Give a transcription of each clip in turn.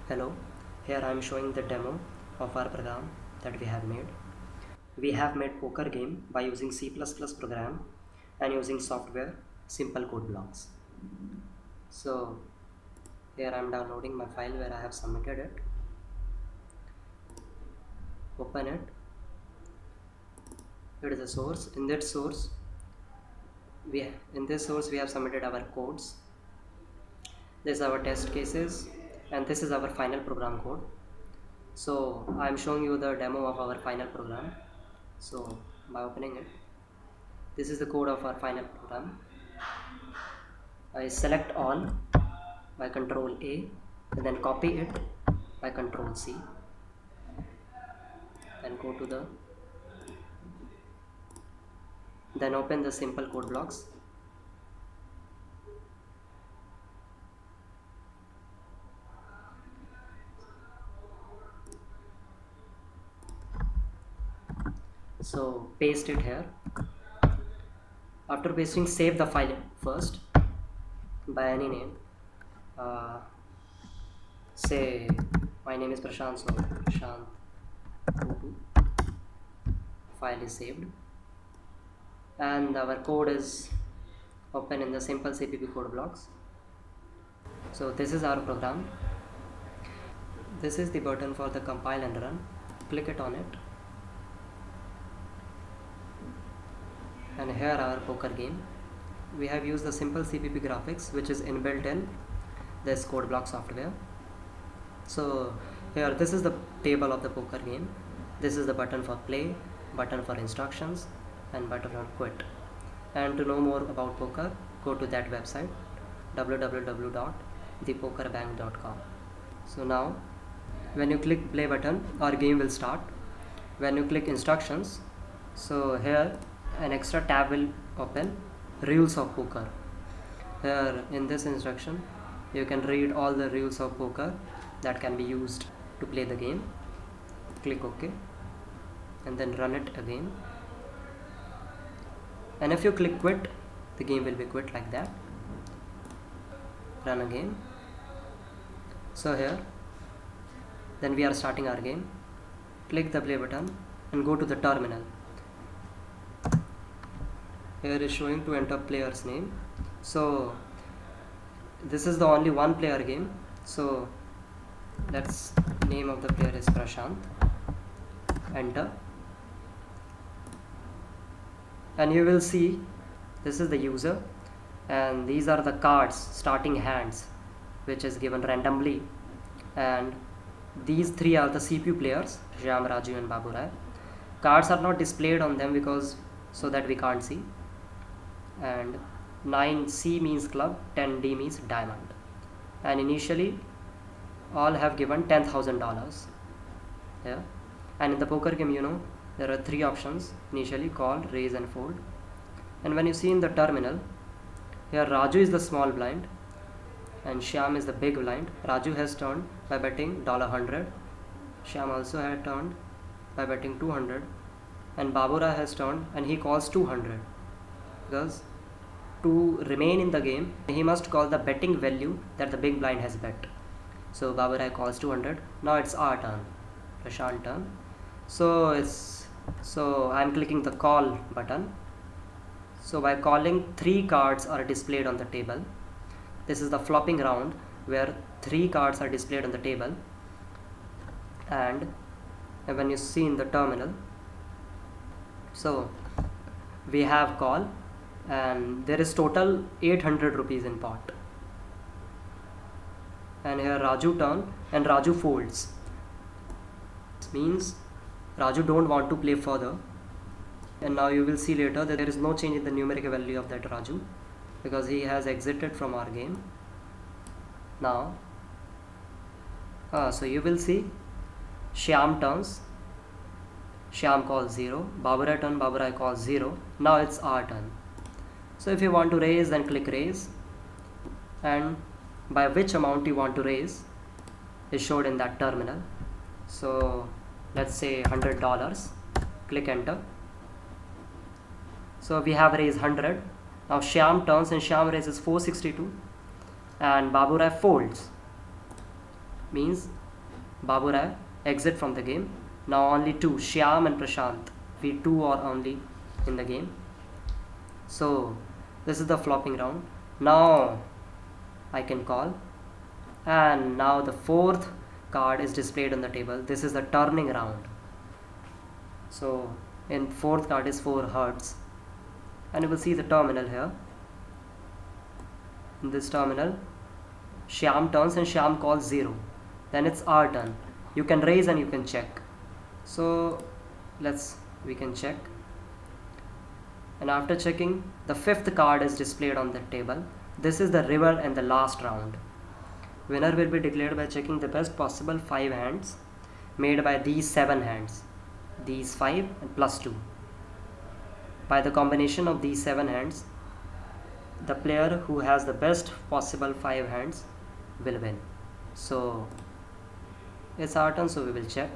Hello, here I am showing the demo of our program that we have made. We have made poker game by using C++ program and using software simple code blocks. So here I am downloading my file where I have submitted it. Open it. It is a source. In this source we have submitted our codes. This is our test cases and this is our final program code. So I am showing you the demo of our final program. So by opening it, this is the code of our final program. I select all by Control A and then copy it by Control C, then go to then open the simple code blocks. So paste it here. After pasting, save the file first by any name. Say my name is Prashant, so Prashant. File is saved and our code is open in the simple CPP code blocks. So this is our program. This is the button for the compile and run. Click it on it and here our poker game. We have used the simple CPP graphics which is inbuilt in this code block software. So here this is the table of the poker game. This is the button for play, button for instructions and button for quit. And to know more about poker, go to that website www.thepokerbank.com. So now when you click play button, our game will start. When you click instructions, so here an extra tab will open, rules of poker. Here in this instruction you can read all the rules of poker that can be used to play the game. Click OK and then run it again, and if you click quit, the game will be quit like that. Run again. So here then we are starting our game. Click the play button and go to the terminal. Here is showing to enter player's name. So this is the only one player game, so let's name of the player is Prashant. Enter and you will see this is the user and these are the cards, starting hands, which is given randomly, and these three are the CPU players, Shyam, Raju and Babu Rai. Cards are not displayed on them because so that we can't see. And 9C means club, 10D means diamond, and initially all have given $10,000 here. And in the poker game, there are three options: initially, call, raise and fold. And when you see in the terminal, here Raju is the small blind and Shyam is the big blind. Raju has turned by betting $100. Shyam also had turned by betting 200, and Babu Rai has turned and he calls 200 because to remain in the game he must call the betting value that the big blind has bet. So Babu Rai calls 200. Now it's our turn, Prashant turn. So I'm clicking the call button. So by calling, three cards are displayed on the table. This is the flopping round where three cards are displayed on the table, and when you see in the terminal, so we have call and there is total 800 rupees in pot, and here Raju turn and Raju folds. This means Raju don't want to play further, and now you will see later that there is no change in the numeric value of that Raju because he has exited from our game now. So you will see Shyam turns, Shyam calls 0, Babu Rai turn, Babu Rai calls 0. Now it's our turn. So if you want to raise, then click raise, and by which amount you want to raise is showed in that terminal. So let's say $100. Click enter. So we have raised 100. Now Shyam turns and Shyam raises 462 and Babu Rai folds. means Babu Rai exit from the game. Now only two, Shyam and Prashant. We two are only in the game. So this is the flopping round. Now I can call, and now the fourth card is displayed on the table. This is the turning round. So in fourth card is 4 hearts, and you will see the terminal here. In this terminal, Shyam turns and Shyam calls 0. Then it's our turn. You can raise and you can check. So we can check. And after checking, the fifth card is displayed on the table. This is the river and the last round. Winner will be declared by checking the best possible 5 hands made by these 7 hands. These 5 and plus 2. By the combination of these 7 hands, the player who has the best possible 5 hands will win. So it's our turn, so we will check.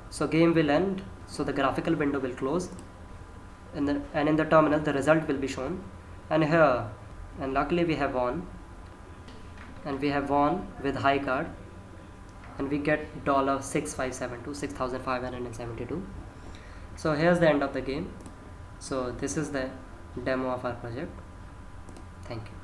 So game will end, so the graphical window will close, and in the terminal the result will be shown. And here, and luckily we have won, and we have won with high card, and we get $6572, 6,572. So here's the end of the game. So this is the demo of our project. Thank you.